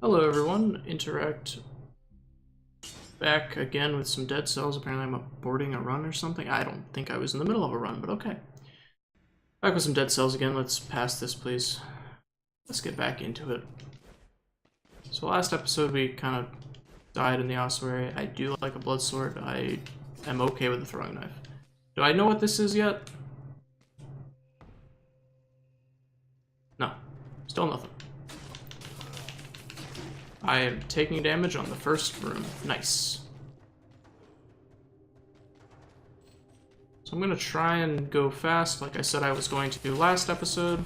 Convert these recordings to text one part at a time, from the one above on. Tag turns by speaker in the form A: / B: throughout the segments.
A: Hello everyone, Interact back again with some dead cells. Apparently I'm aborting a run or something. I don't think I was in the middle of a run, but okay. Back with some dead cells again. Let's pass this, please. Let's get back into it. So last episode we kind of died in the ossuary. I do like a blood sword. I am okay with the throwing knife. Do I know what this is yet? No. Still nothing. I am taking damage on the first room. Nice. So I'm gonna try and go fast, like I said I was going to do last episode,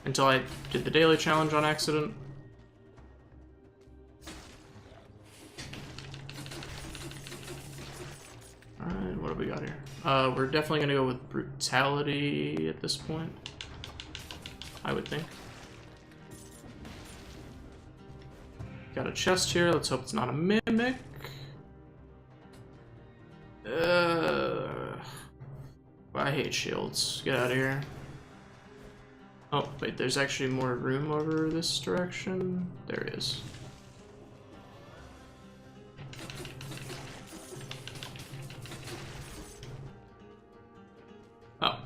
A: until I did the daily challenge on accident. Alright, what have we got here? We're definitely gonna go with brutality at this point, I would think. Got a chest here. Let's hope it's not a mimic. I hate shields. Get out of here. Oh, wait, there's actually more room over this direction. There is. Oh,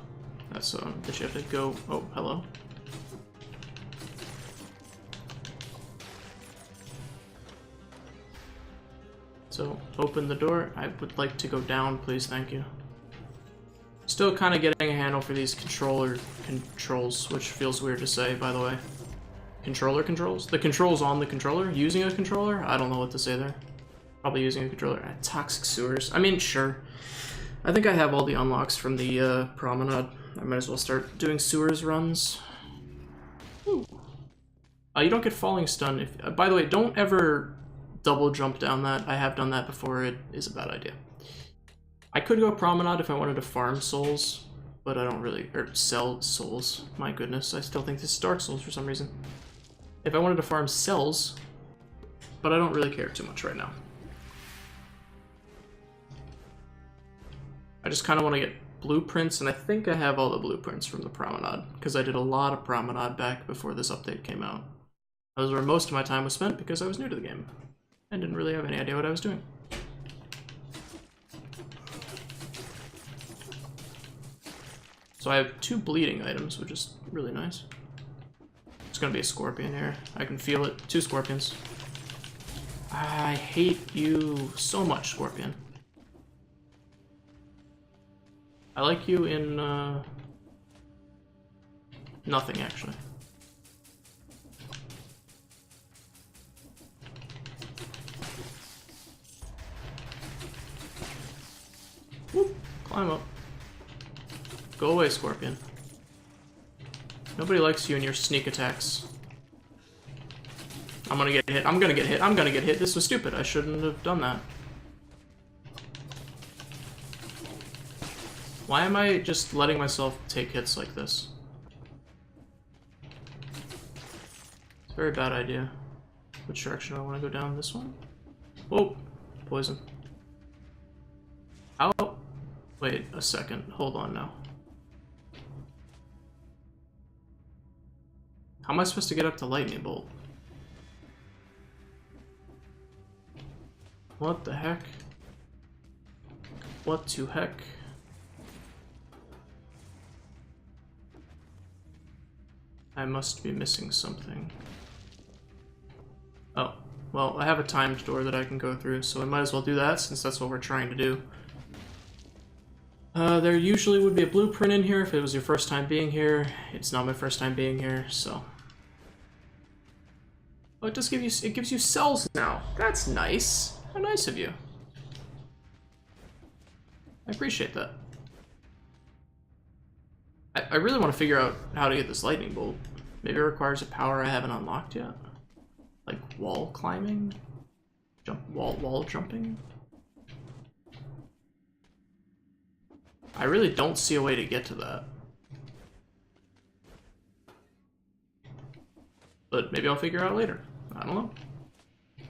A: that's that you have to go. Oh, hello. So, open the door. I would like to go down, please, thank you. Still kind of getting a handle for these controls, which feels weird to say, by the way. Controller controls? The controls on the controller? Using a controller? I don't know what to say there. Probably using a controller. Toxic sewers. I mean, sure. I think I have all the unlocks from the promenade. I might as well start doing sewers runs. Ooh. You don't get falling stun. If, by the way, don't ever double jump down that. I have done that before. It is a bad idea. I could go promenade if I wanted to farm souls, but I don't really, or sell souls. My goodness, I still think this is Dark Souls for some reason. If I wanted to farm cells, but I don't really care too much right now. I just kind of want to get blueprints, and I think I have all the blueprints from the promenade, because I did a lot of promenade back before this update came out. That was where most of my time was spent because I was new to the game and didn't really have any idea what I was doing. So I have 2 bleeding items, which is really nice. It's gonna be a scorpion here. I can feel it. 2 scorpions. I hate you so much, scorpion. I like you in nothing, actually. Whoop, climb up. Go away, scorpion. Nobody likes you and your sneak attacks. I'm gonna get hit. I'm gonna get hit. I'm gonna get hit. This was stupid. I shouldn't have done that. Why am I just letting myself take hits like this? It's a very bad idea. Which direction do I want to go down? This one? Whoa! Poison. How? Wait a second. Hold on now. How am I supposed to get up to lightning bolt? What the heck? What to heck? I must be missing something. Oh, well, I have a timed door that I can go through, so I might as well do that since that's what we're trying to do. There usually would be a blueprint in here if it was your first time being here. It's not my first time being here, so. Oh, it does give you, it gives you cells now. That's nice. How nice of you. I appreciate that. I really want to figure out how to get this lightning bolt. Maybe it requires a power I haven't unlocked yet. Like wall climbing? Wall jumping? I really don't see a way to get to that. But maybe I'll figure it out later. I don't know.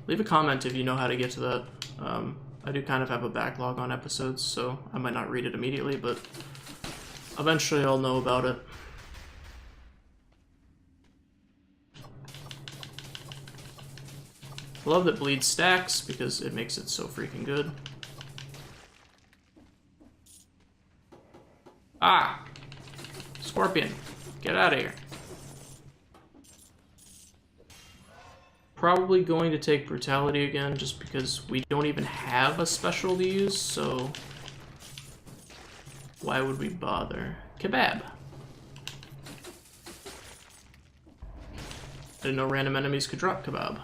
A: Leave a comment if you know how to get to that. I do kind of have a backlog on episodes, so I might not read it immediately, but eventually I'll know about it. I love that bleed stacks because it makes it so freaking good. Ah! Scorpion, get out of here. Probably going to take brutality again just because we don't even have a special to use, so why would we bother? Kebab. I didn't know random enemies could drop kebab.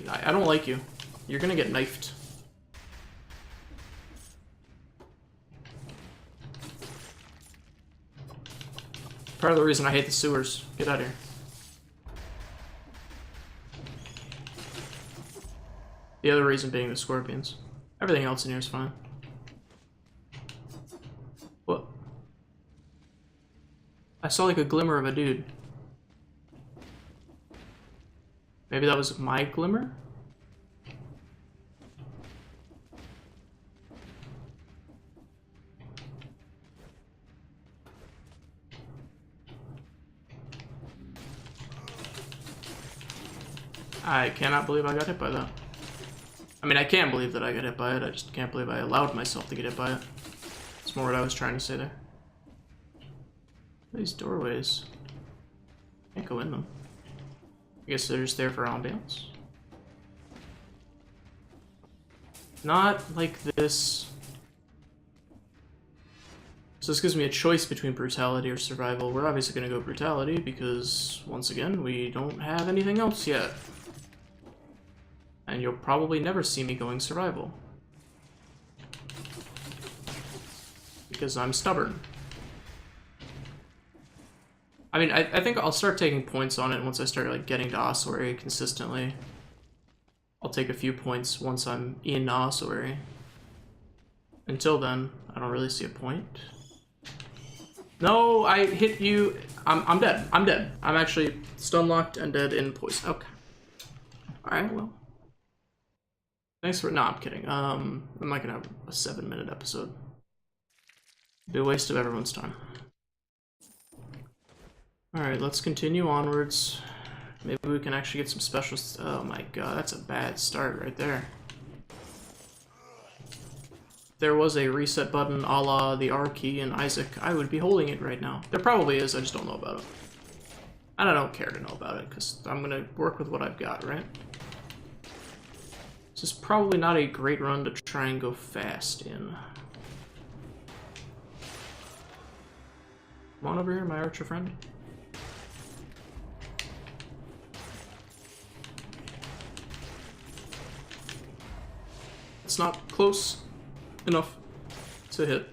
A: I don't like you. You're gonna get knifed. Part of the reason I hate the sewers. Get out of here. The other reason being the scorpions. Everything else in here is fine. What? I saw like a glimmer of a dude. Maybe that was my glimmer? I cannot believe I got hit by that. I mean, I can believe that I got hit by it, I just can't believe I allowed myself to get hit by it. That's more what I was trying to say there. These doorways. Can't go in them. I guess they're just there for ambiance. Not like this. So this gives me a choice between brutality or survival. We're obviously going to go brutality because, once again, we don't have anything else yet. And you'll probably never see me going survival. Because I'm stubborn. I mean, I think I'll start taking points on it once I start like getting to ossuary consistently. I'll take a few points once I'm in ossuary. Until then, I don't really see a point. No, I hit you. I'm dead. I'm dead. I'm actually stun locked and dead in poison. Okay. Alright, well. Thanks for. No, I'm kidding. I'm not gonna have a 7-minute episode. It'd be a waste of everyone's time. Alright, let's continue onwards. Maybe we can actually get some specials. Oh my god, that's a bad start right there. If there was a reset button a la the R key in Isaac, I would be holding it right now. There probably is, I just don't know about it. And I don't care to know about it, because I'm gonna work with what I've got, right? This is probably not a great run to try and go fast in. Come on over here, my archer friend. It's not close enough to hit.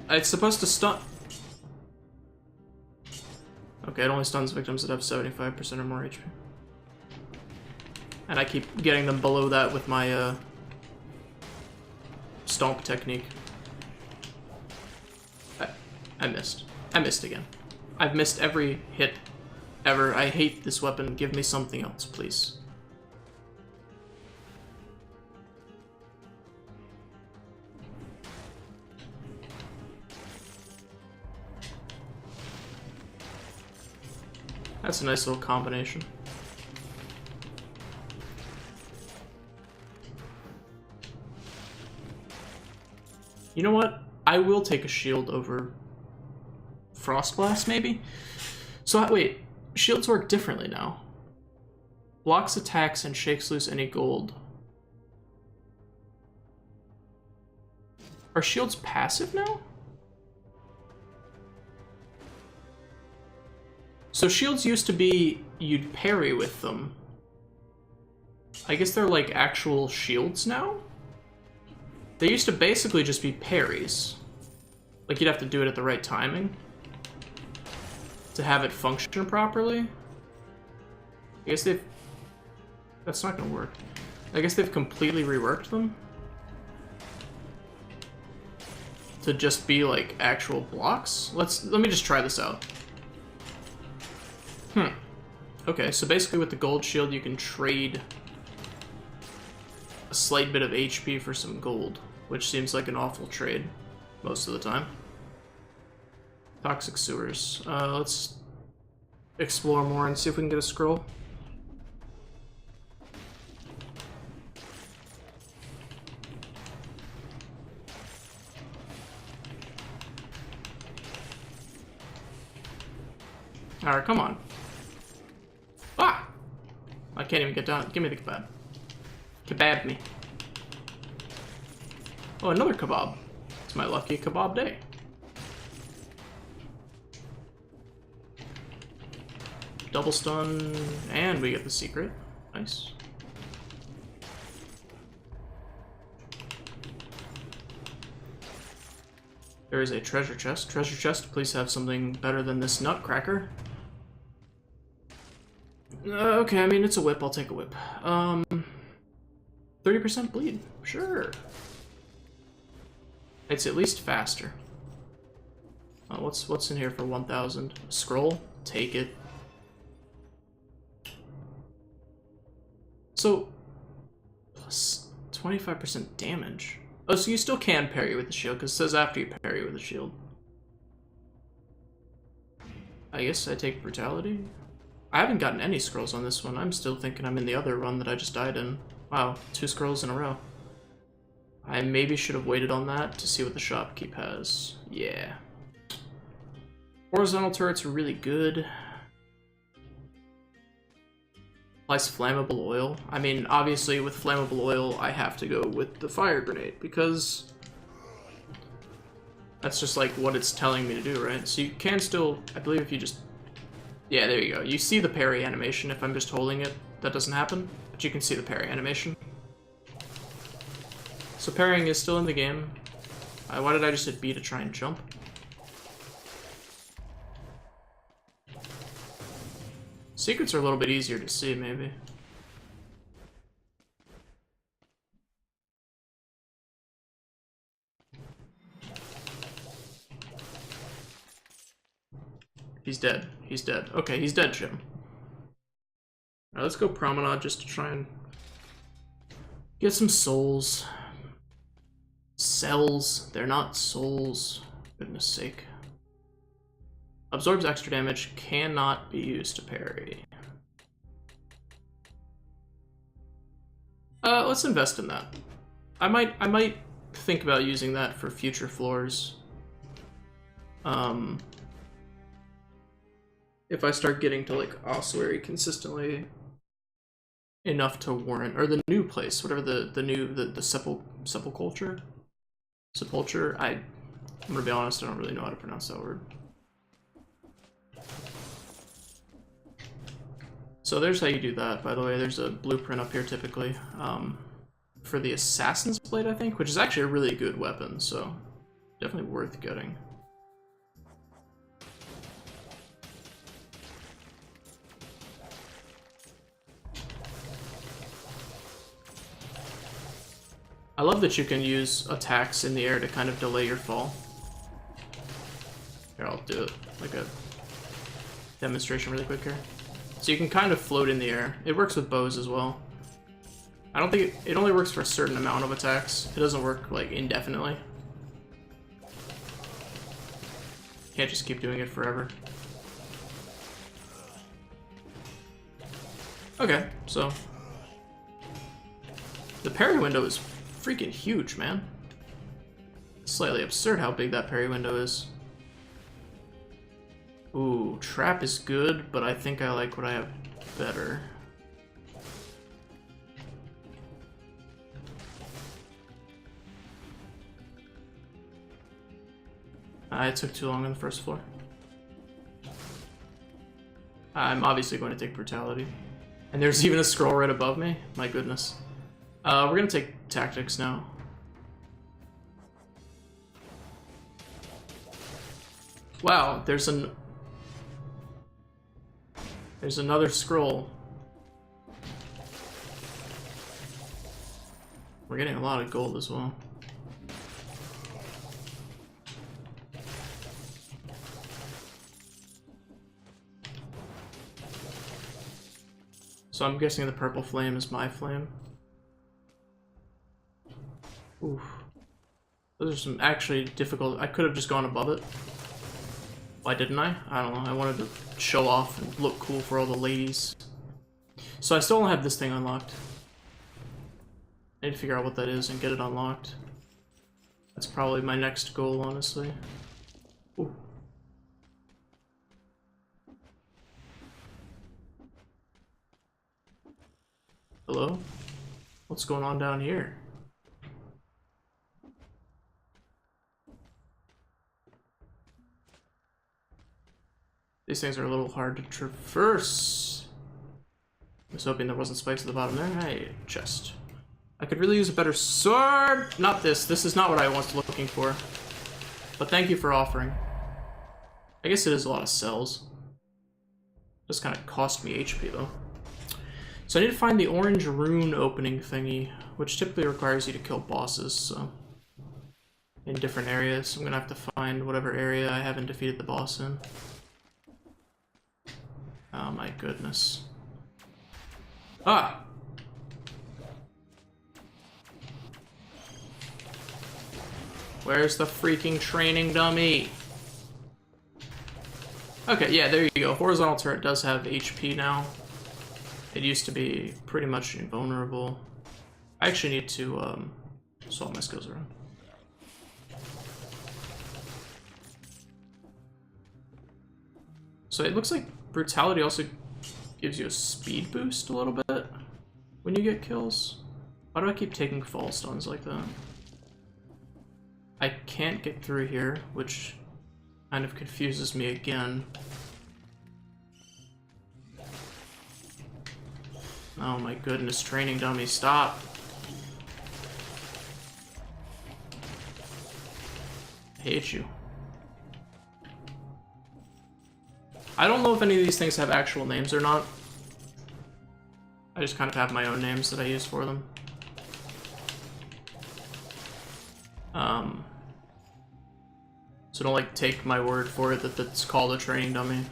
A: It's supposed to stun. Okay, it only stuns victims that have 75% or more HP. And I keep getting them below that with my stomp technique. I missed. I missed again. I've missed every hit ever. I hate this weapon. Give me something else, please. That's a nice little combination. You know what? I will take a shield over Frost Blast, maybe? So, wait. Shields work differently now. Blocks attacks and shakes loose any gold. Are shields passive now? So shields used to be, you'd parry with them. I guess they're like actual shields now? They used to basically just be parries. Like you'd have to do it at the right timing to have it function properly. I guess they've... That's not gonna work. I guess they've completely reworked them to just be like actual blocks. Let me just try this out. Okay, so basically with the gold shield you can trade a slight bit of HP for some gold, which seems like an awful trade most of the time. Toxic sewers. Let's explore more and see if we can get a scroll. Alright, come on. Ah! I can't even get down. Give me the kebab. Kebab me. Oh, another kebab. It's my lucky kebab day. Double stun, and we get the secret. Nice. There is a treasure chest. Treasure chest, please have something better than this nutcracker. Okay, I mean, it's a whip. I'll take a whip. 30% bleed. Sure. It's at least faster. What's in here for 1,000? Scroll? Take it. So, plus 25% damage. Oh, so you still can parry with the shield, because it says after you parry with the shield. I guess I take brutality? I haven't gotten any scrolls on this one. I'm still thinking I'm in the other run that I just died in. Wow, 2 scrolls in a row. I maybe should have waited on that to see what the shopkeep has. Yeah. Horizontal turrets are really good. Applies flammable oil. I mean, obviously with flammable oil, I have to go with the fire grenade because that's just like what it's telling me to do, right? So you can still, I believe if you just, yeah, there you go. You see the parry animation. If I'm just holding it, that doesn't happen, but you can see the parry animation. So parrying is still in the game. Why did I just hit B to try and jump? Secrets are a little bit easier to see, maybe. He's dead. He's dead. Okay, he's dead, Jim. Alright, let's go promenade just to try and get some souls. Cells. They're not souls. Goodness sake. Absorbs extra damage, cannot be used to parry. Let's invest in that. I might think about using that for future floors. If I start getting to like ossuary consistently enough to warrant, or the new place, whatever the sepulchre. I'm gonna be honest, I don't really know how to pronounce that word. So there's how you do that, by the way. There's a blueprint up here typically for the Assassin's Blade, I think, which is actually a really good weapon, so definitely worth getting. I love that you can use attacks in the air to kind of delay your fall. Here, I'll do it like a demonstration really quick here. So you can kind of float in the air. It works with bows as well. I don't think it only works for a certain amount of attacks. It doesn't work like indefinitely. Can't just keep doing it forever. Okay, so the parry window is freaking huge, man. It's slightly absurd how big that parry window is. Ooh, trap is good, but I think I like what I have better. It took too long on the first floor. I'm obviously going to take brutality. And there's even a scroll right above me? My goodness. We're gonna take tactics now. Wow, there's another scroll. We're getting a lot of gold as well. So I'm guessing the purple flame is my flame. Oof. Those are some actually difficult. I could have just gone above it. Why didn't I? I don't know. I wanted to show off and look cool for all the ladies. So I still don't have this thing unlocked. I need to figure out what that is and get it unlocked. That's probably my next goal, honestly. Ooh. Hello? What's going on down here? These things are a little hard to traverse. I was hoping there wasn't spikes at the bottom there. Hey, chest. I could really use a better sword! Not this. This is not what I was looking for. But thank you for offering. I guess it is a lot of cells. Just kind of cost me HP, though. So I need to find the orange rune opening thingy, which typically requires you to kill bosses, so... in different areas. So I'm gonna have to find whatever area I haven't defeated the boss in. Oh my goodness. Ah! Where's the freaking training dummy? Okay, yeah, there you go. Horizontal turret does have HP now. It used to be pretty much invulnerable. I actually need to swap my skills around. So it looks like brutality also gives you a speed boost a little bit when you get kills. Why do I keep taking fall stuns like that? I can't get through here, which kind of confuses me again. Oh my goodness, training dummy, stop. I hate you. I don't know if any of these things have actual names or not. I just kind of have my own names that I use for them. So don't like take my word for it that that's called a training dummy.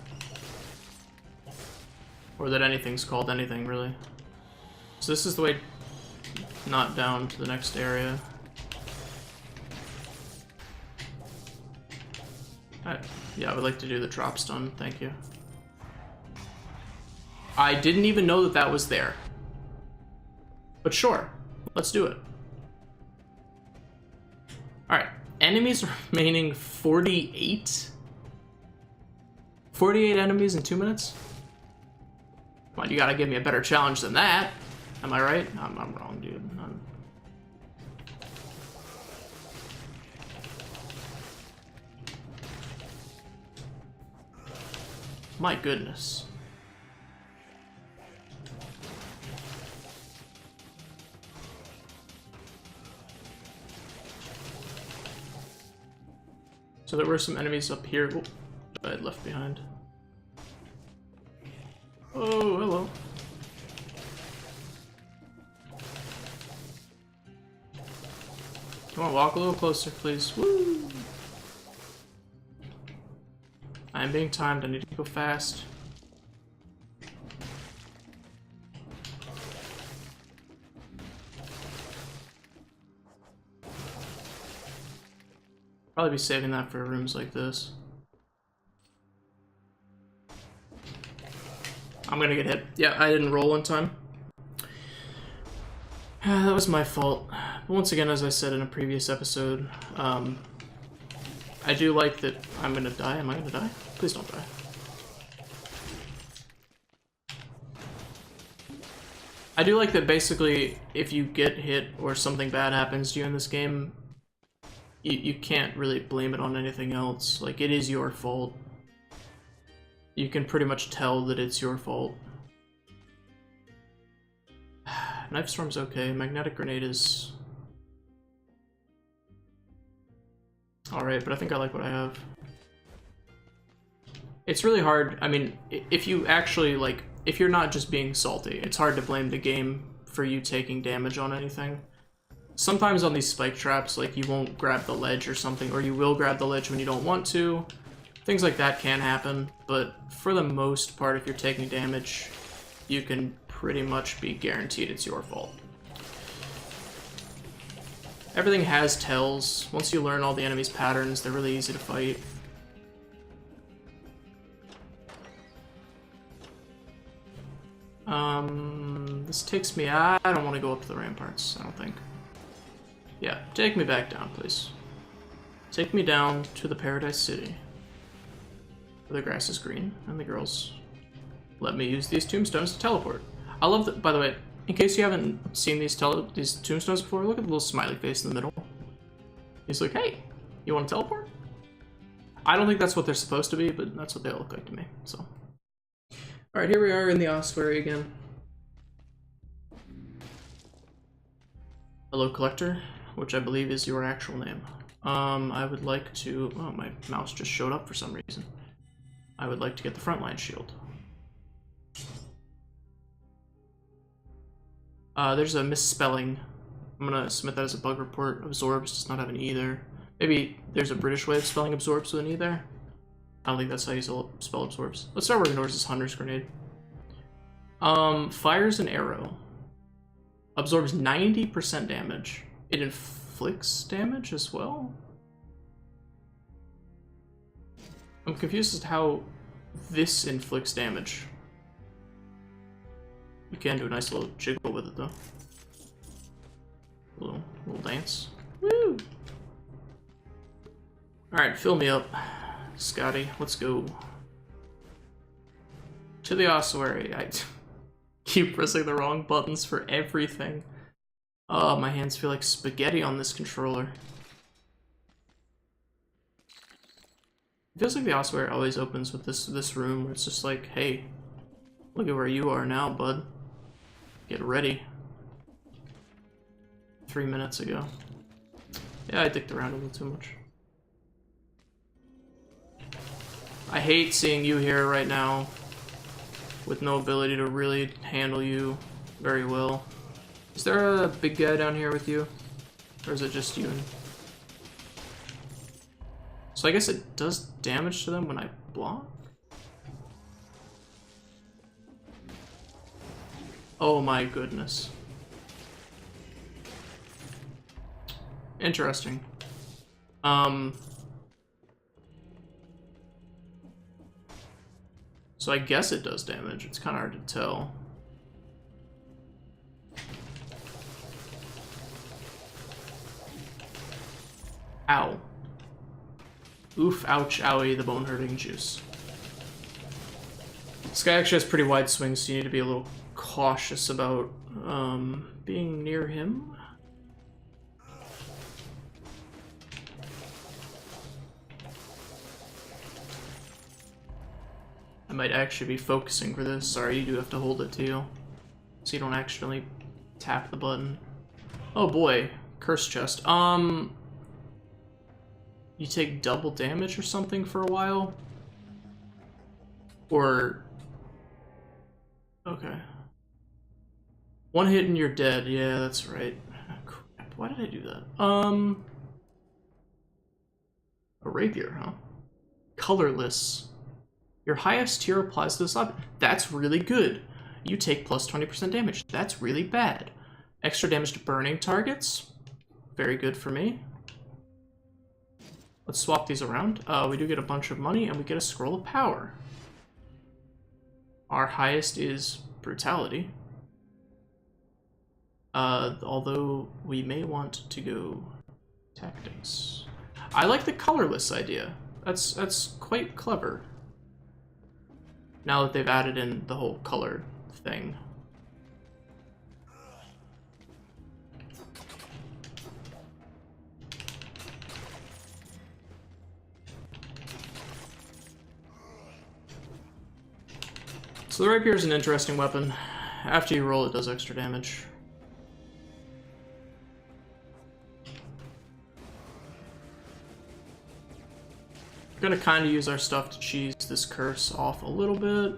A: Or that anything's called anything, really. So this is the way not down to the next area. Yeah, I would like to do the drop stun, thank you. I didn't even know that that was there. But sure, let's do it. Alright, enemies remaining 48? 48 enemies in 2 minutes? Come on, you gotta give me a better challenge than that. Am I right? I'm wrong, dude. My goodness. So there were some enemies up here that I had left behind. Oh, hello. Come on, walk a little closer, please. Woo! I'm being timed, I need to go fast. Probably be saving that for rooms like this. I'm gonna get hit. Yeah, I didn't roll in time. That was my fault. But once again, as I said in a previous episode, I do like that I'm gonna die. Am I gonna die? Please don't die. I do like that basically if you get hit or something bad happens to you in this game, you can't really blame it on anything else. Like, it is your fault. You can pretty much tell that it's your fault. Knife Storm's okay. Magnetic Grenade is alright, but I think I like what I have. It's really hard. I mean, if you actually, like, if you're not just being salty, it's hard to blame the game for you taking damage on anything. Sometimes on these spike traps, like, you won't grab the ledge or something, or you will grab the ledge when you don't want to. Things like that can happen, but for the most part, if you're taking damage, you can pretty much be guaranteed it's your fault. Everything has tells. Once you learn all the enemies' patterns, they're really easy to fight. This takes me... I don't want to go up to the ramparts, I don't think. Yeah, take me back down, please. Take me down to the Paradise City. Where the grass is green, and the girls let me use these tombstones to teleport. I love that, by the way, in case you haven't seen these tombstones before, look at the little smiley face in the middle. He's like, hey, you want to teleport? I don't think that's what they're supposed to be, but that's what they look like to me, so. Alright, here we are in the ossuary again. Hello, Collector, which I believe is your actual name. I would like to... Oh, my mouse just showed up for some reason. I would like to get the frontline shield. There's a misspelling. I'm gonna submit that as a bug report. Absorbs does not have an E there. Maybe there's a British way of spelling absorbs with an E there. I don't think that's how you spell absorbs. Let's start working towards this Hunter's Grenade. Fires an arrow. Absorbs 90% damage. It inflicts damage as well? I'm confused as to how this inflicts damage. You can do a nice little jiggle with it though. Little dance. Woo! Alright, fill me up, Scotty. Let's go. To the ossuary. I keep pressing the wrong buttons for everything. Oh, my hands feel like spaghetti on this controller. It feels like the ossuary always opens with this room where it's just like, hey, look at where you are now, bud. Get ready. 3 minutes ago. Yeah, I dicked around a little too much. I hate seeing you here right now with no ability to really handle you very well. Is there a big guy down here with you? Or is it just you? So I guess it does damage to them when I block? Oh my goodness. Interesting. So I guess it does damage. It's kind of hard to tell. Ow. Oof, ouch, owie, the bone hurting juice. This guy actually has pretty wide swings, so you need to be a little cautious about being near him. I might actually be focusing for this. Sorry, you do have to hold it too, so you don't accidentally tap the button. Oh boy, curse chest. You take double damage or something for a while? Or... Okay. One hit and you're dead. Yeah, that's right. Oh, crap. Why did I do that? A rapier, huh? Colorless. Your highest tier applies to this object. That's really good. You take plus 20% damage. That's really bad. Extra damage to burning targets. Very good for me. Let's swap these around. We do get a bunch of money, and we get a scroll of power. Our highest is brutality. Although we may want to go tactics. I like the colorless idea. That's quite clever. Now that they've added in the whole color thing. So the rapier is an interesting weapon. After you roll, it does extra damage. We're gonna kind of use our stuff to cheese this curse off a little bit.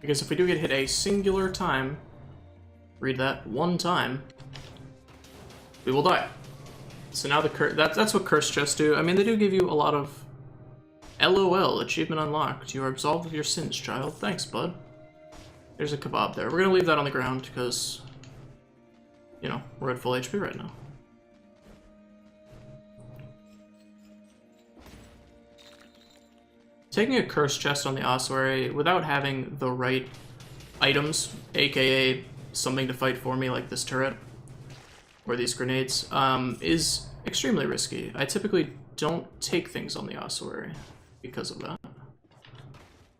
A: Because if we do get hit a singular time, read that, one time, we will die. So now the curse, that's what curse chests do. I mean, they do give you a lot of LOL, achievement unlocked. You are absolved of your sins, child. Thanks, bud. There's a kebab there. We're gonna leave that on the ground because, you know, we're at full HP right now. taking a cursed chest on the ossuary without having the right items, aka something to fight for me like this turret or these grenades, is extremely risky. I typically don't take things on the ossuary because of that.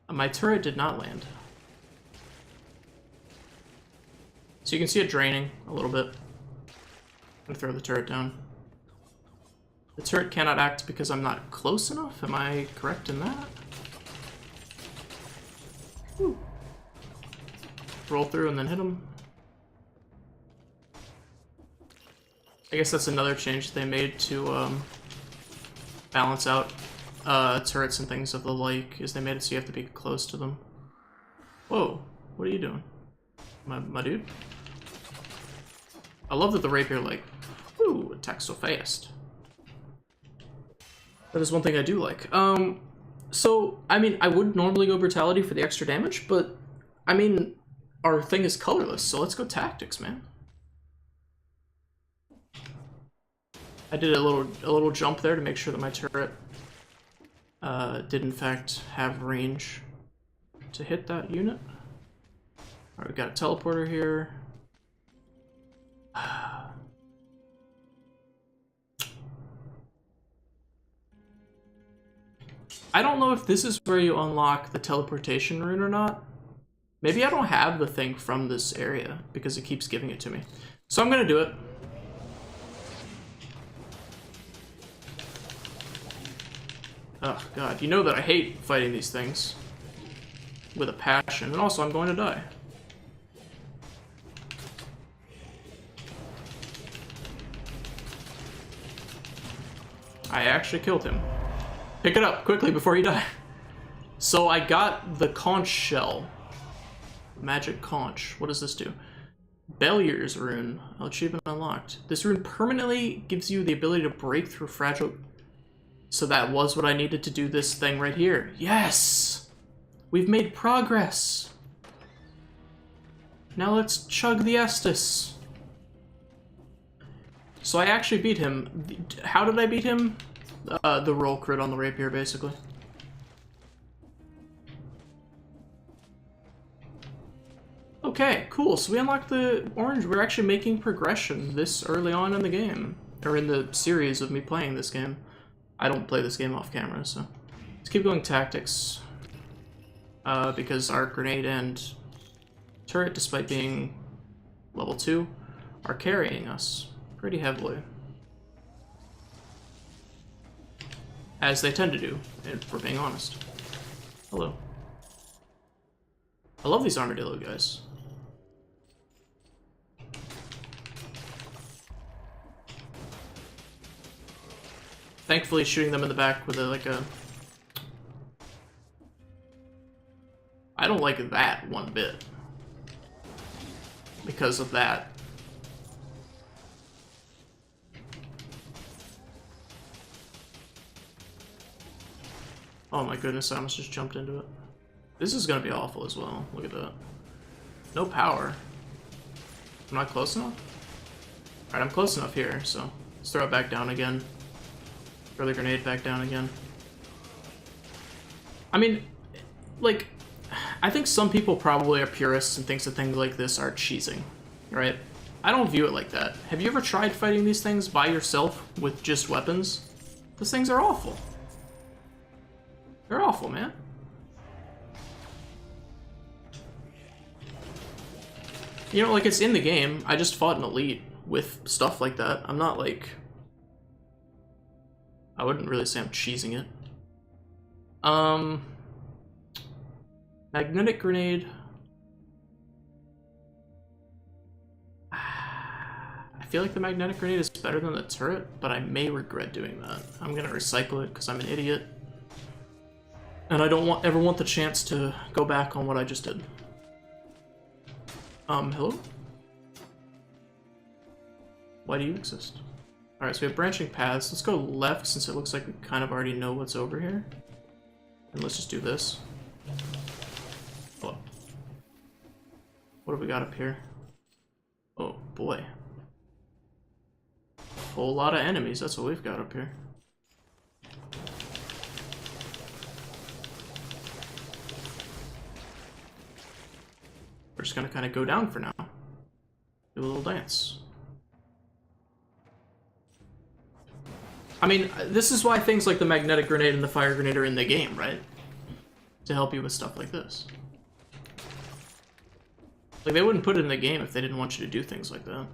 A: My turret did not land. So you can see it draining a little bit. I'm gonna throw the turret down. The turret cannot act because I'm not close enough? Am I correct in that? Woo. Roll through and then hit him. I guess that's another change they made to balance out turrets and things of the like, is they made it so you have to be close to them. Whoa, what are you doing? My dude? I love that the rapier, like, ooh, attacks so fast. That is one thing I do like. So, I mean, I would normally go brutality for the extra damage, but, I mean, our thing is colorless, so let's go tactics, man. I did a little jump there to make sure that my turret did in fact have range to hit that unit. Alright, we got a teleporter here. I don't know if this is where you unlock the teleportation rune or not. Maybe I don't have the thing from this area because it keeps giving it to me. So I'm gonna do it. Oh god, you know that I hate fighting these things with a passion, and also I'm going to die. I actually killed him. Pick it up quickly before you die. So I got the conch shell. Magic conch. What does this do? Bellier's rune. Achievement unlocked. This rune permanently gives you the ability to break through fragile... So that was what I needed to do this thing right here. Yes! We've made progress. Now let's chug the Estus. So I actually beat him. How did I beat him? The roll crit on the rapier, basically. Okay, cool. So we unlocked the orange. We're actually making progression this early on in the game. Or in the series of me playing this game. I don't play this game off camera, so... Let's keep going tactics. Because our grenade and turret, despite being level 2, are carrying us pretty heavily. As they tend to do, if we're being honest. Hello. I love these armadillo guys. Thankfully, shooting them in the back with a, I don't like that one bit. Because of that. Oh my goodness, I almost just jumped into it. This is gonna be awful as well. Look at that. No power. I'm not close enough? Alright, I'm close enough here, so let's throw it back down again. Throw the grenade back down again. I mean, like, I think some people probably are purists and thinks that things like this are cheesing, right? I don't view it like that. Have you ever tried fighting these things by yourself with just weapons? Those things are awful. They're awful, man. You know, like, it's in the game. I just fought an elite with stuff like that. I'm not, like... I wouldn't really say I'm cheesing it. Magnetic grenade. I feel like the magnetic grenade is better than the turret, but I may regret doing that. I'm gonna recycle it because I'm an idiot. And I don't ever want the chance to go back on what I just did. Hello? Why do you exist? Alright, so we have branching paths. Let's go left since it looks like we kind of already know what's over here. And let's just do this. Hello. What have we got up here? Oh, boy. A whole lot of enemies, that's what we've got up here. We're just gonna kind of go down for now. Do a little dance. I mean, this is why things like the magnetic grenade and the fire grenade are in the game, right? To help you with stuff like this. Like, they wouldn't put it in the game if they didn't want you to do things like that.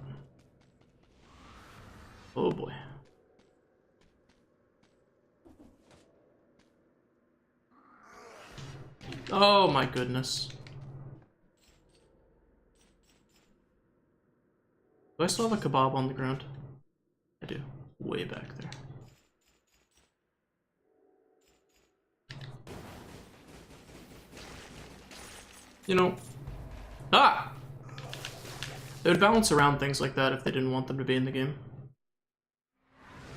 A: Oh boy. Oh my goodness. Do I still have a kebab on the ground? I do. Way back there. You know... Ah! They would balance around things like that if they didn't want them to be in the game.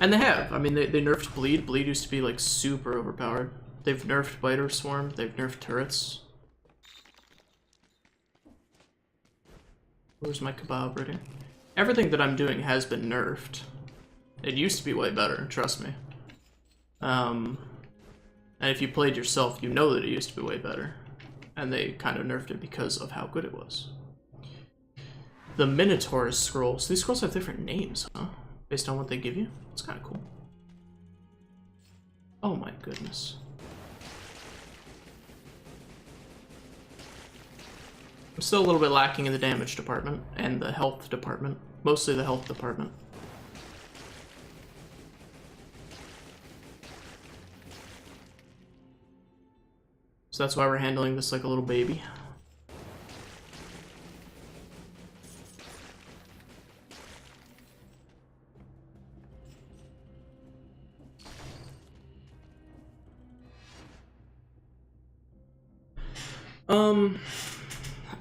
A: And they have. I mean, they nerfed Bleed. Bleed used to be, like, super overpowered. They've nerfed Biter Swarm. They've nerfed turrets. Where's my kebab right here? Everything that I'm doing has been nerfed. It used to be way better, trust me. And if you played yourself, you know that it used to be way better. And they kind of nerfed it because of how good it was. The Minotaur scrolls. These scrolls have different names, huh? Based on what they give you? It's kind of cool. Oh my goodness. I'm still a little bit lacking in the damage department and the health department. Mostly the health department. So that's why we're handling this like a little baby.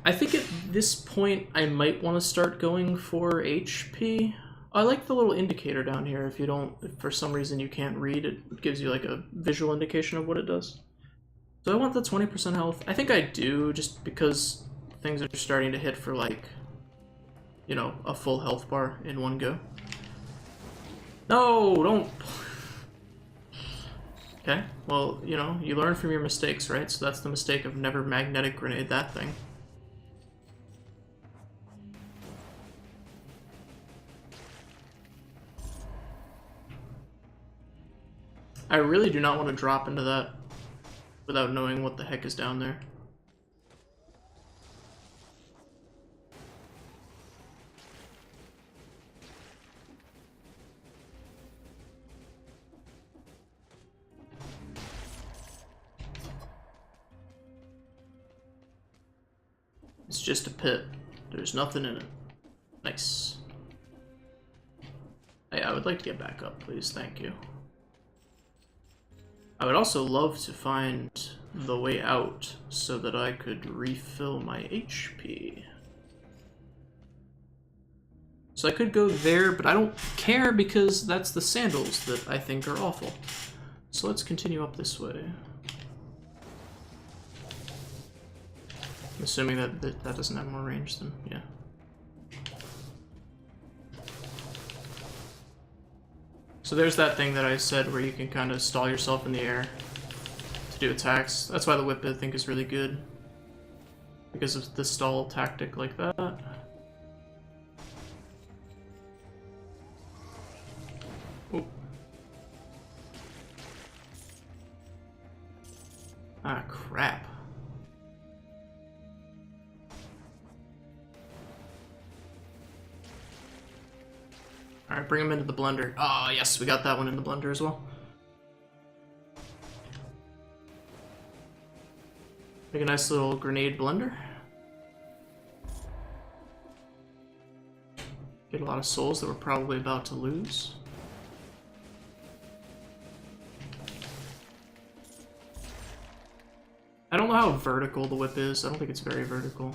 A: I think at this point I might want to start going for HP. I like the little indicator down here. If for some reason you can't read, it gives you like a visual indication of what it does. So I want the 20% health. I think I do, just because things are starting to hit for like, you know, a full health bar in one go. No, don't. Okay, well, you know, you learn from your mistakes, right? So that's the mistake of never magnetic grenade that thing. I really do not want to drop into that without knowing what the heck is down there. It's just a pit. There's nothing in it. Nice. Hey, I would like to get back up, please. Thank you. I would also love to find the way out so that I could refill my HP. So I could go there, but I don't care because that's the sandals that I think are awful. So let's continue up this way. I'm assuming that doesn't have more range than, yeah. So there's that thing that I said where you can kind of stall yourself in the air to do attacks. That's why the whip, I think, is really good. Because of the stall tactic like that. Ooh. Ah, crap. Alright, bring him into the blender. Oh, yes, we got that one in the blender as well. Make a nice little grenade blender. Get a lot of souls that we're probably about to lose. I don't know how vertical the whip is. I don't think it's very vertical.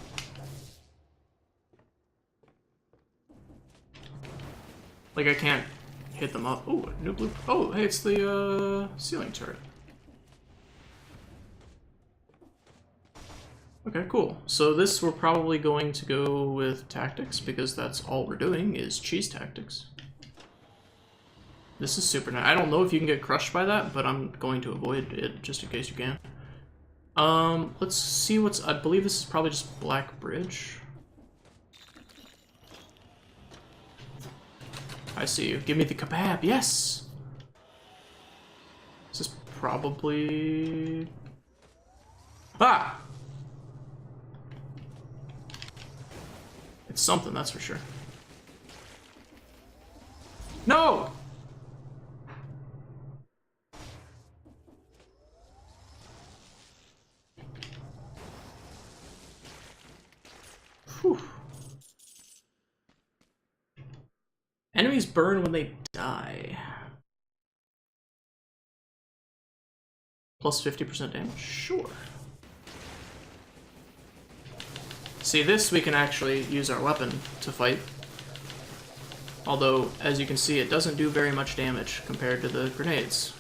A: Like, I can't hit them up. Oh, new blue. Oh, hey, it's the ceiling turret. Okay, cool. So this we're probably going to go with tactics because that's all we're doing is cheese tactics. This is super nice. I don't know if you can get crushed by that, but I'm going to avoid it just in case you can. Let's see what's... I believe this is probably just Black Bridge. I see you. Give me the kebab, yes! This is probably... Ah! It's something, that's for sure. No! Whew. Enemies burn when they die. Plus 50% damage? Sure. See, this we can actually use our weapon to fight. Although, as you can see, it doesn't do very much damage compared to the grenades.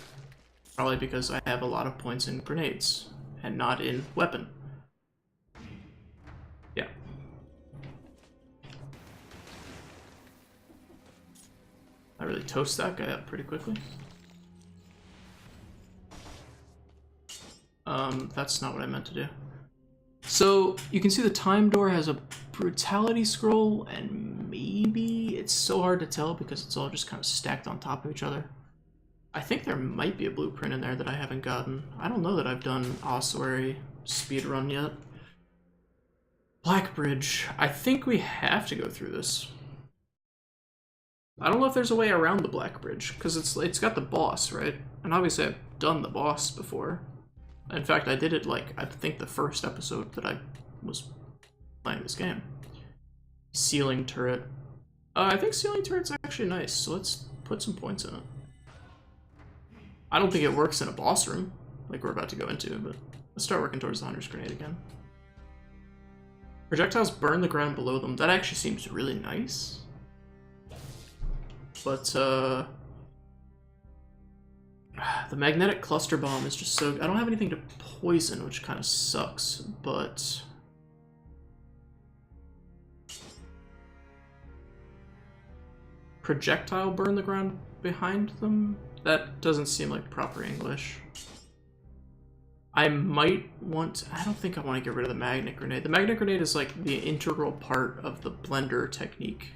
A: Probably because I have a lot of points in grenades, and not in weapon. Yeah. I really toast that guy up pretty quickly. That's not what I meant to do. So, you can see the time door has a brutality scroll, and maybe it's so hard to tell because it's all just kind of stacked on top of each other. I think there might be a blueprint in there that I haven't gotten. I don't know that I've done ossuary speedrun yet. Black Bridge. I think we have to go through this. I don't know if there's a way around the Black Bridge, because it's got the boss, right? And obviously I've done the boss before. In fact, I did it, like, I think the first episode that I was playing this game. Ceiling turret. I think ceiling turret's actually nice, so let's put some points in it. I don't think it works in a boss room, like we're about to go into, but let's start working towards the Hunter's Grenade again. Projectiles burn the ground below them. That actually seems really nice. But, the magnetic cluster bomb is just so... I don't have anything to poison, which kind of sucks, but... Projectile burn the ground behind them? That doesn't seem like proper English. I might want... I don't think I want to get rid of the magnet grenade. The magnet grenade is like the integral part of the blender technique,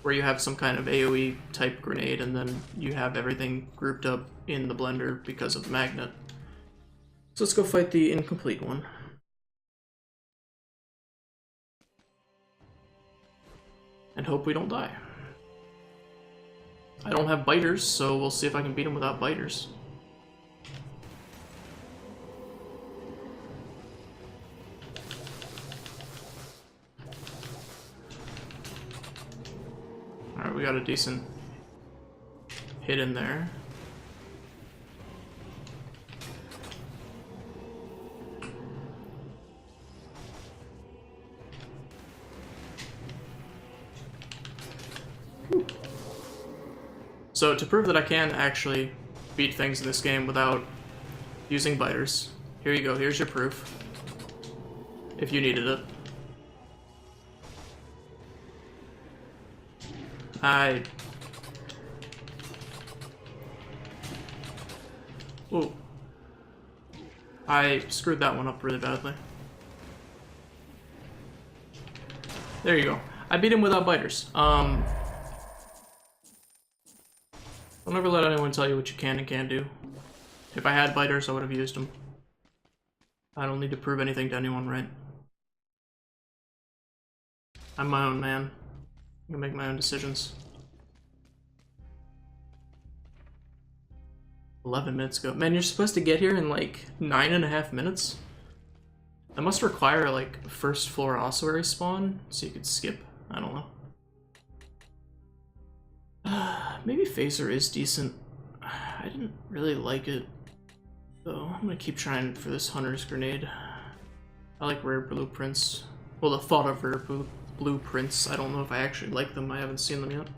A: where you have some kind of AoE type grenade and then you have everything grouped up in the blender because of the magnet. So let's go fight the incomplete one. And hope we don't die. I don't have biters, so we'll see if I can beat him without biters. Alright, we got a decent hit in there. Whew. So to prove that I can actually beat things in this game without using biters, here you go, here's your proof. If you needed it. Ooh. I screwed that one up really badly. There you go. I beat him without biters. Don't ever let anyone tell you what you can and can't do. If I had biters, I would have used them. I don't need to prove anything to anyone, right? I'm my own man. I can make my own decisions. 11 minutes ago. Man, you're supposed to get here in like 9.5 minutes? That must require like first floor ossuary spawn, so you could skip. I don't know. Maybe Phaser is decent. I didn't really like it, though. I'm gonna keep trying for this Hunter's Grenade. I like rare blueprints. Well, the thought of rare blueprints. I don't know if I actually like them. I haven't seen them yet.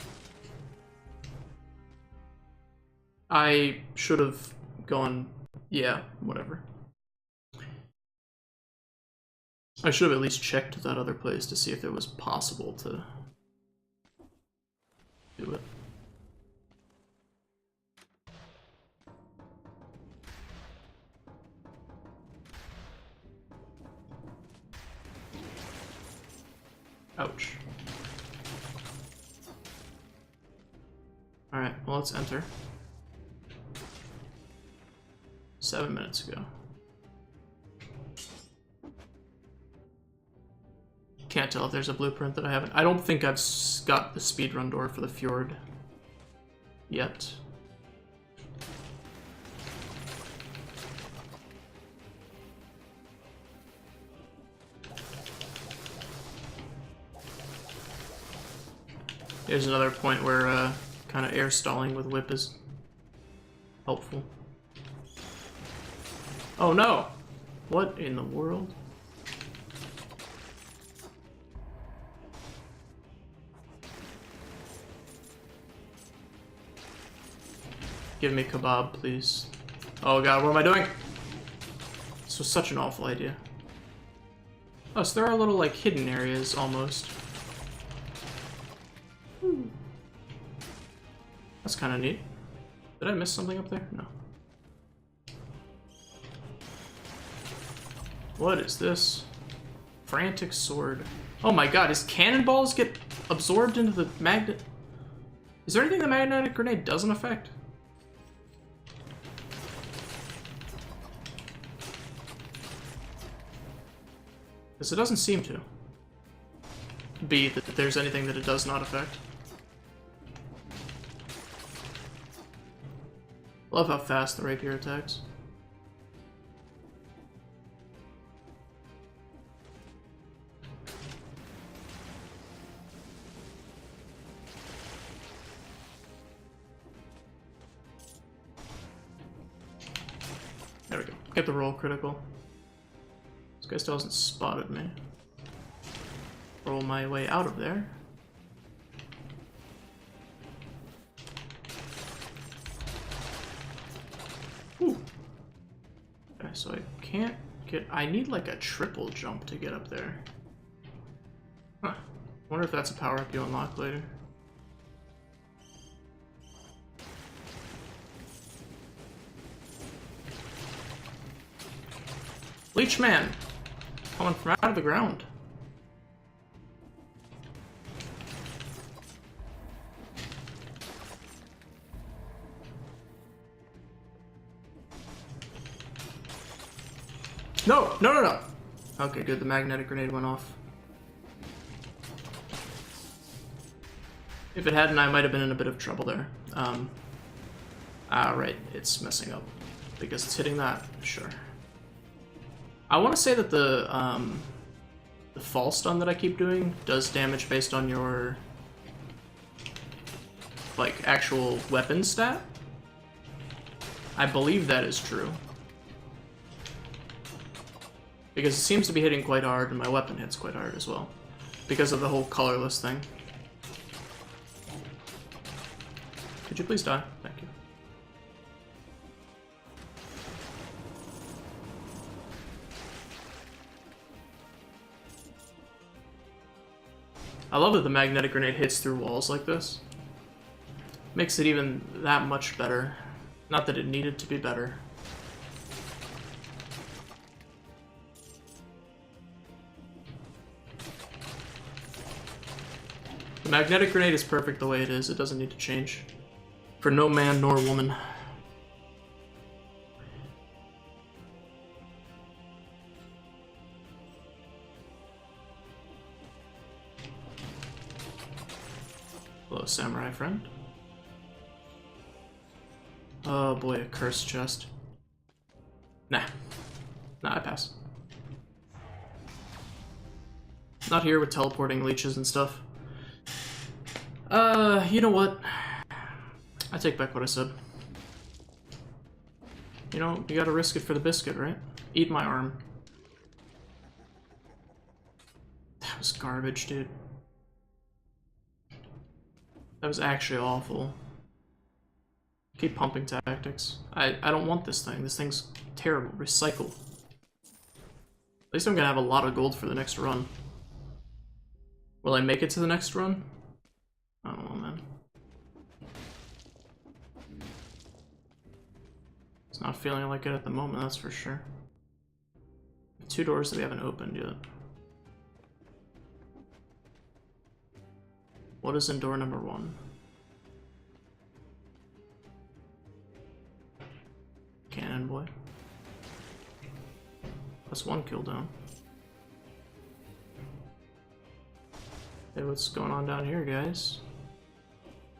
A: I should have gone... yeah, whatever. I should have at least checked that other place to see if it was possible to do it. Alright, well, let's enter. 7 minutes ago. Can't tell if there's a blueprint that I haven't. I don't think I've got the speedrun door for the fjord yet. Here's another point where kind of air stalling with whip is helpful. Oh no! What in the world? Give me kebab, please. Oh god, what am I doing? This was such an awful idea. Oh, so there are little, like, hidden areas, almost. That's kind of neat. Did I miss something up there? No. What is this? Frantic sword. Oh my god, his cannonballs get absorbed into the magnet... Is there anything the magnetic grenade doesn't affect? Because it doesn't seem to be that there's anything that it does not affect. Love how fast the rapier attacks. There we go. Get the roll critical. This guy still hasn't spotted me. Roll my way out of there. Ooh. Okay, so I can't get... I need like a triple jump to get up there. Huh. Wonder if that's a power-up you unlock later. Leech man! Coming from out of the ground. No! No, no, no! Okay, good. The magnetic grenade went off. If it hadn't, I might have been in a bit of trouble there. Right. It's messing up. Because it's hitting that. Sure. I want to say that the fall stun that I keep doing does damage based on your, like, actual weapon stat. I believe that is true. Because it seems to be hitting quite hard, and my weapon hits quite hard as well. Because of the whole colorless thing. Could you please die? Thank you. I love that the magnetic grenade hits through walls like this. Makes it even that much better. Not that it needed to be better. The magnetic grenade is perfect the way it is. It doesn't need to change. For no man nor woman. Hello, samurai friend. Oh boy, a cursed chest. Nah. Nah, I pass. Not here with teleporting leeches and stuff. You know what? I take back what I said. You know, you gotta risk it for the biscuit, right? Eat my arm. That was garbage, dude. That was actually awful. Keep pumping tactics. I don't want this thing. This thing's terrible. Recycle. At least I'm gonna have a lot of gold for the next run. Will I make it to the next run? I don't know, man. It's not feeling like it at the moment, that's for sure. 2 doors that we haven't opened yet. What is in door number 1? That's 1 kill down. Hey, what's going on down here, guys?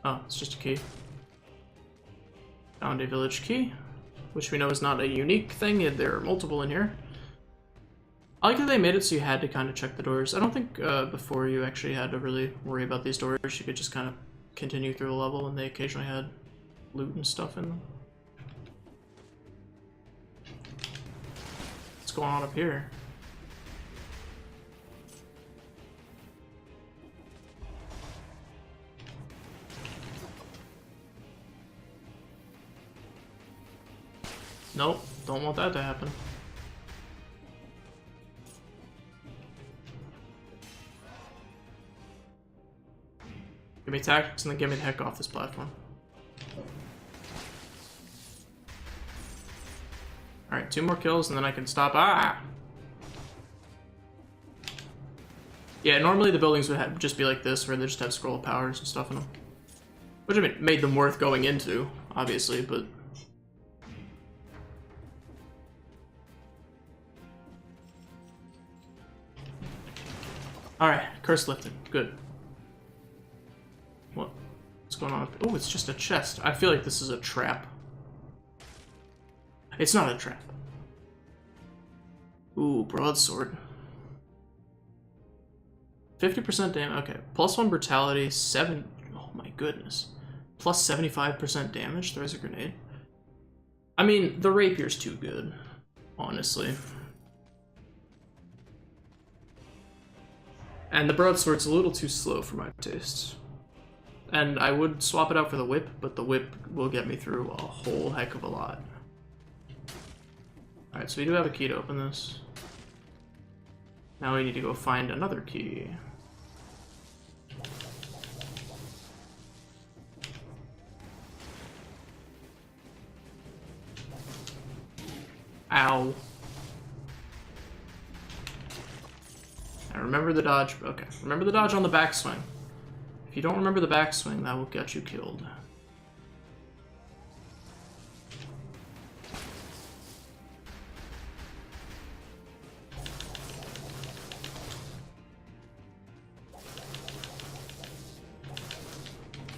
A: Oh, it's just a key. Found a village key, which we know is not a unique thing. There are multiple in here. I like that they made it so you had to kind of check the doors. I don't think before you actually had to really worry about these doors. You could just kind of continue through the level, and they occasionally had loot and stuff in them. What's going on up here? Nope, don't want that to happen. Give me tactics and then get me the heck off this platform. Alright, 2 more kills and then I can stop. Ah! Yeah, normally the buildings would just be like this, where they just have scroll of powers and stuff in them. Which, I mean, made them worth going into, obviously, but... Alright, curse lifted. Good. What's going on? Oh, it's just a chest. I feel like this is a trap. It's not a trap. Ooh, broadsword. 50% damage. Okay, +1 brutality, 7. Oh my goodness. Plus 75% damage. Throws a grenade. I mean, the rapier's too good, honestly. And the broadsword's a little too slow for my tastes. And I would swap it out for the whip, but the whip will get me through a whole heck of a lot. Alright, so we do have a key to open this. Now we need to go find another key. Ow. Now remember the dodge. Okay, remember the dodge on the backswing. If you don't remember the backswing, that will get you killed.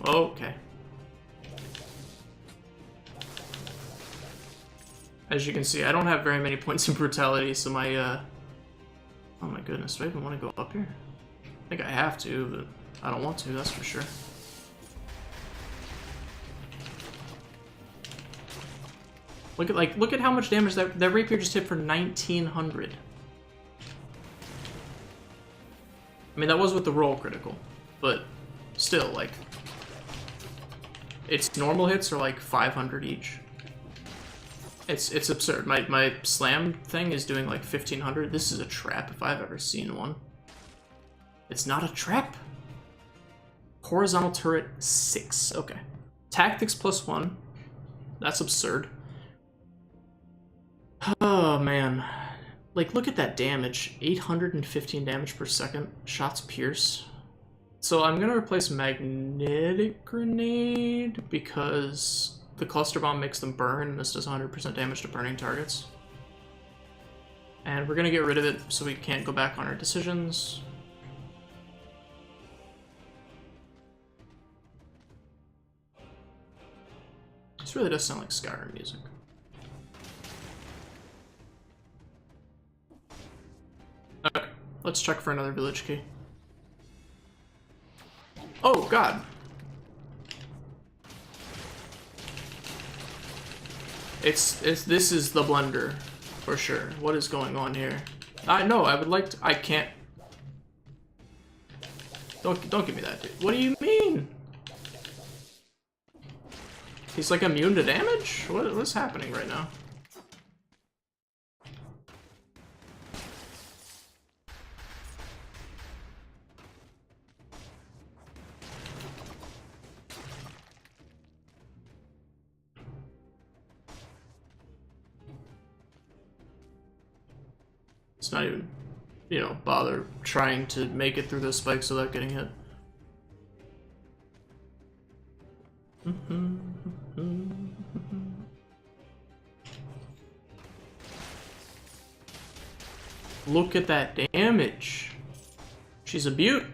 A: Okay. As you can see, I don't have very many points in brutality, so my, oh my goodness, do I even want to go up here? I think I have to, but I don't want to, that's for sure. Look at how much damage that rapier just hit for 1900. I mean, that was with the roll critical, but still, like, its normal hits are like 500 each. It's absurd. My slam thing is doing like 1500. This is a trap if I've ever seen one. It's not a trap. Horizontal turret 6. Okay. Tactics +1. That's absurd. Oh man. Like, look at that damage. 815 damage per second. Shots pierce. So I'm gonna replace magnetic grenade because the cluster bomb makes them burn, and this does 100% damage to burning targets. And we're gonna get rid of it so we can't go back on our decisions. This really does sound like Skyrim music. Okay, let's check for another village key. Oh god! This is the blender, for sure. What is going on here? I know, I would like to, I can't. Don't give me that, dude. What do you mean? He's like immune to damage? What's happening right now? It's not even, you know, bother trying to make it through those spikes without getting hit. Look at that damage. She's a beaut.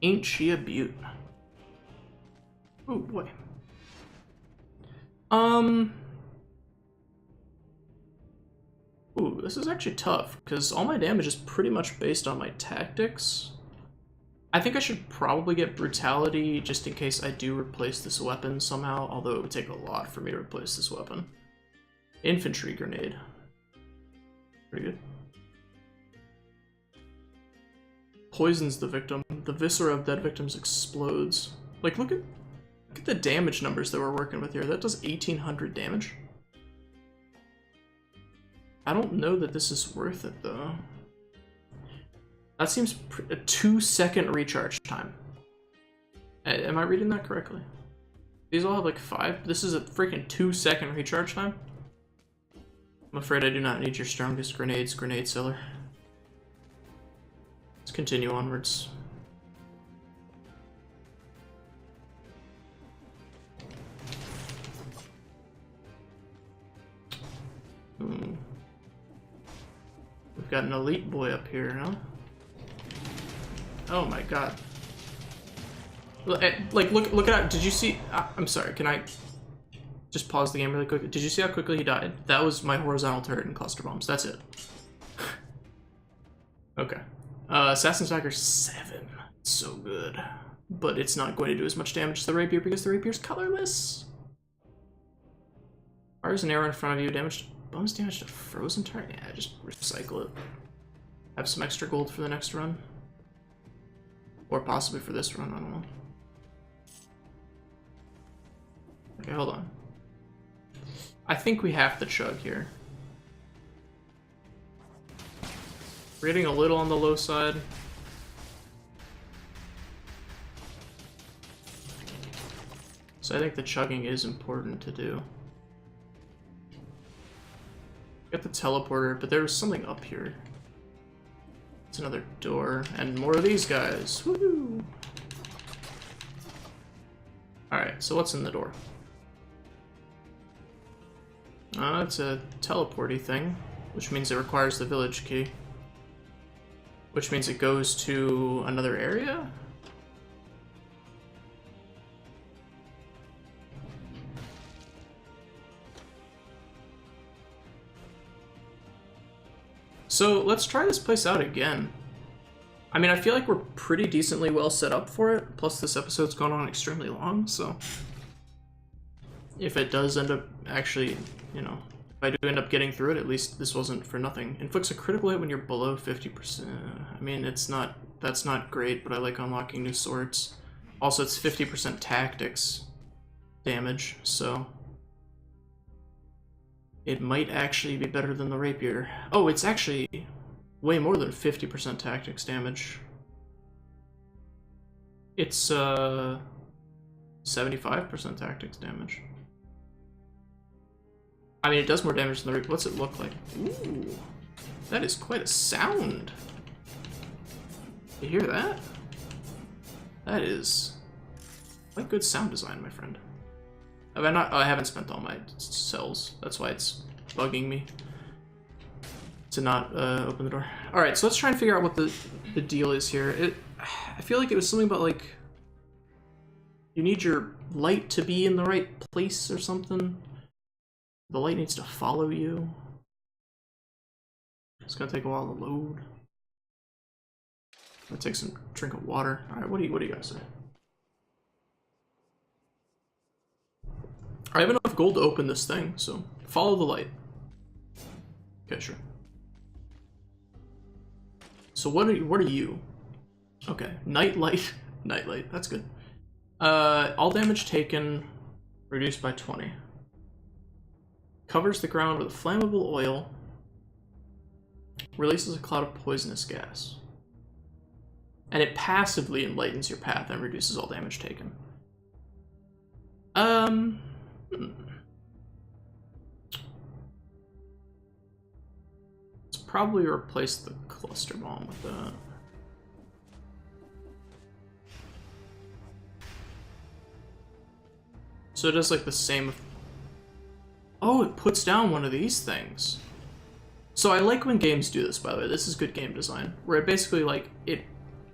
A: Ain't she a beaut? Oh boy. Ooh, this is actually tough, because all my damage is pretty much based on my tactics. I think I should probably get brutality just in case I do replace this weapon somehow, although it would take a lot for me to replace this weapon. Infantry grenade. Pretty good. Poisons the victim. The viscera of dead victims explodes. Like, look at the damage numbers that we're working with here. That does 1800 damage. I don't know that this is worth it, though. That seems a 2-second recharge time. Am I reading that correctly? These all have like 5. This is a freaking 2-second recharge time? I'm afraid I do not need your strongest grenades, grenade seller. Let's continue onwards. We've got an elite boy up here, huh? Oh my god. Like, look at, did you see, I'm sorry, can I just pause the game really quick? Did you see how quickly he died? That was my horizontal turret and cluster bombs, that's it. Okay. Assassin's Dagger 7, it's so good. But it's not going to do as much damage as the rapier because the rapier's colorless. Fires an arrow in front of you, bonus damage to frozen target? Yeah, just recycle it. Have some extra gold for the next run. Or possibly for this run, I don't know. Okay, hold on. I think we have to chug here. We're getting a little on the low side. So I think the chugging is important to do. Got the teleporter, but there was something up here. It's another door, and more of these guys. Woohoo! Alright, so what's in the door? It's a teleporty thing, which means it requires the village key. Which means it goes to another area? So let's try this place out again. I mean, I feel like we're pretty decently well set up for it, plus this episode's gone on extremely long, so if it does end up actually, you know, if I do end up getting through it, at least this wasn't for nothing. Inflicts a critical hit when you're below 50%. I mean, that's not great, but I like unlocking new swords. Also, it's 50% tactics damage, so it might actually be better than the rapier. Oh, it's actually way more than 50% tactics damage. It's 75% tactics damage. I mean, it does more damage than the rapier. What's it look like? Ooh, that is quite a sound. You hear that? That is quite good sound design, my friend. Have I not? Oh, I haven't spent all my cells. That's why it's bugging me to not open the door. All right, so let's try and figure out what the deal is here. I feel like it was something about like you need your light to be in the right place or something. The light needs to follow you. It's gonna take a while to load. I'm gonna take some drink of water. All right, what do you guys say? I have enough gold to open this thing, so follow the light. Okay, sure. So what are you? Okay, nightlight. Nightlight, that's good. All damage taken reduced by 20. Covers the ground with flammable oil. Releases a cloud of poisonous gas. And it passively enlightens your path and reduces all damage taken. Let's probably replace the cluster bomb with that. So it does like the same. Oh, it puts down one of these things. So I like when games do this, by the way. This is good game design. Where it basically, like,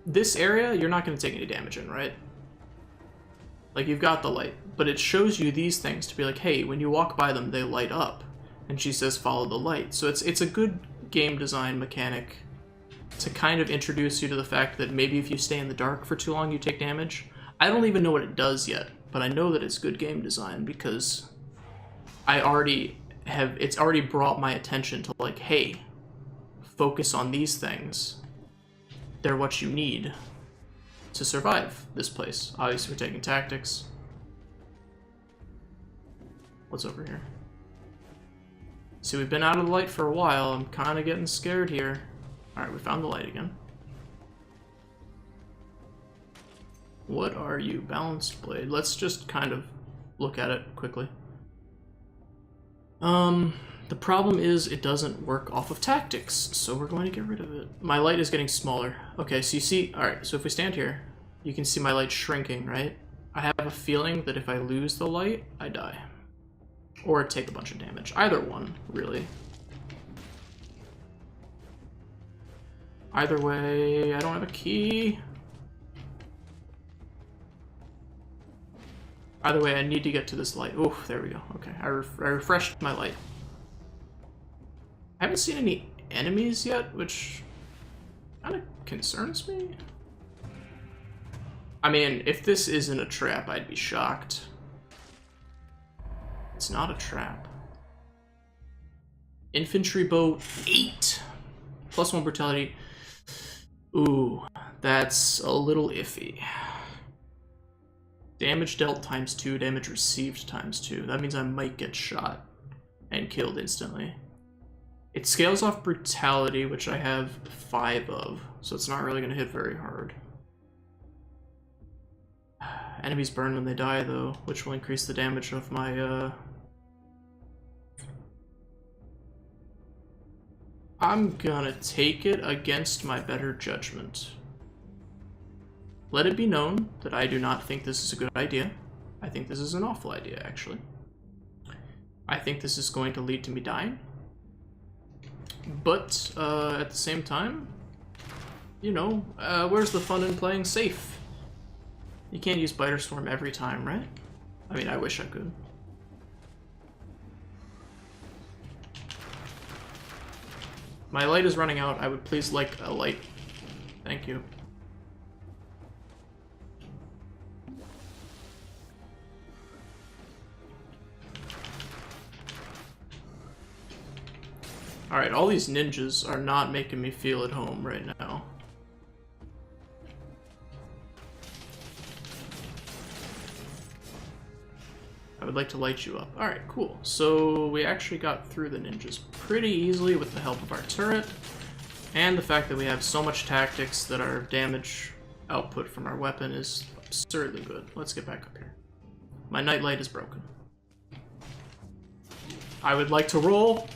A: this area, you're not going to take any damage in, right? Like, you've got the light. But it shows you these things to be like, hey, when you walk by them, they light up. And she says, follow the light. So it's a good game design mechanic to kind of introduce you to the fact that maybe if you stay in the dark for too long, you take damage. I don't even know what it does yet, but I know that it's good game design because it's already brought my attention to, like, hey, focus on these things. They're what you need to survive this place. Obviously, we're taking tactics. What's over here? See, we've been out of the light for a while. I'm kind of getting scared here. Alright, we found the light again. What are you? Balanced blade. Let's just kind of look at it quickly. The problem is it doesn't work off of tactics, so we're going to get rid of it. My light is getting smaller. Okay, so you see, alright, so if we stand here, you can see my light shrinking, right? I have a feeling that if I lose the light, I die. Or take a bunch of damage. Either one, really. Either way, I don't have a key. Either way, I need to get to this light. Oh, there we go. Okay, I refreshed my light. I haven't seen any enemies yet, which kind of concerns me. I mean, if this isn't a trap, I'd be shocked. It's not a trap. Infantry bow 8. +1 brutality. Ooh, that's a little iffy. Damage dealt ×2, damage received ×2. That means I might get shot and killed instantly. It scales off brutality, which I have 5 of, so it's not really going to hit very hard. Enemies burn when they die, though, which will increase the damage of my, I'm gonna take it against my better judgment. Let it be known that I do not think this is a good idea. I think this is an awful idea, actually. I think this is going to lead to me dying. But, at the same time, you know, where's the fun in playing safe? You can't use Biter Storm every time, right? I mean, I wish I could. My light is running out. I would please like a light. Thank you. Alright, all these ninjas are not making me feel at home right now. I would like to light you up. Alright, cool. So we actually got through the ninjas pretty easily with the help of our turret, and the fact that we have so much tactics that our damage output from our weapon is absurdly good. Let's get back up here. My nightlight is broken. I would like to roll.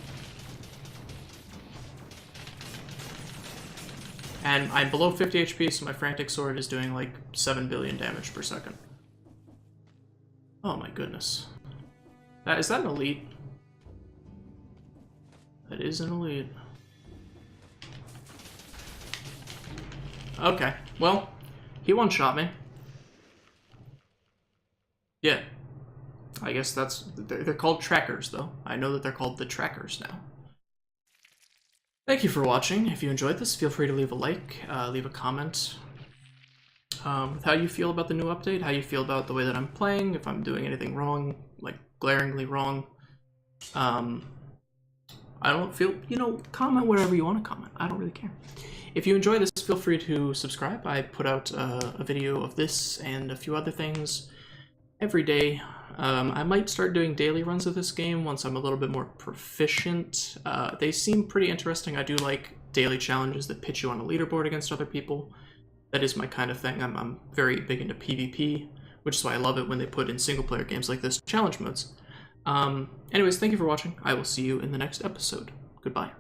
A: And I'm below 50 HP, so my frantic sword is doing like 7 billion damage per second. Oh my goodness. Is that an elite? That is an elite. Okay, well, he one-shot me. Yeah. I guess that's... They're called trackers, though. I know that they're called the trackers now. Thank you for watching. If you enjoyed this, feel free to leave a like, leave a comment with how you feel about the new update, how you feel about the way that I'm playing, if I'm doing anything wrong, like glaringly wrong. I don't feel, you know, comment whatever you want to comment. I don't really care. If you enjoy this, feel free to subscribe. I put out a video of this and a few other things every day. I might start doing daily runs of this game once I'm a little bit more proficient. They seem pretty interesting. I do like daily challenges that pitch you on a leaderboard against other people. That is my kind of thing. I'm very big into PvP, which is why I love it when they put in single-player games like this challenge modes. Anyways, thank you for watching. I will see you in the next episode. Goodbye.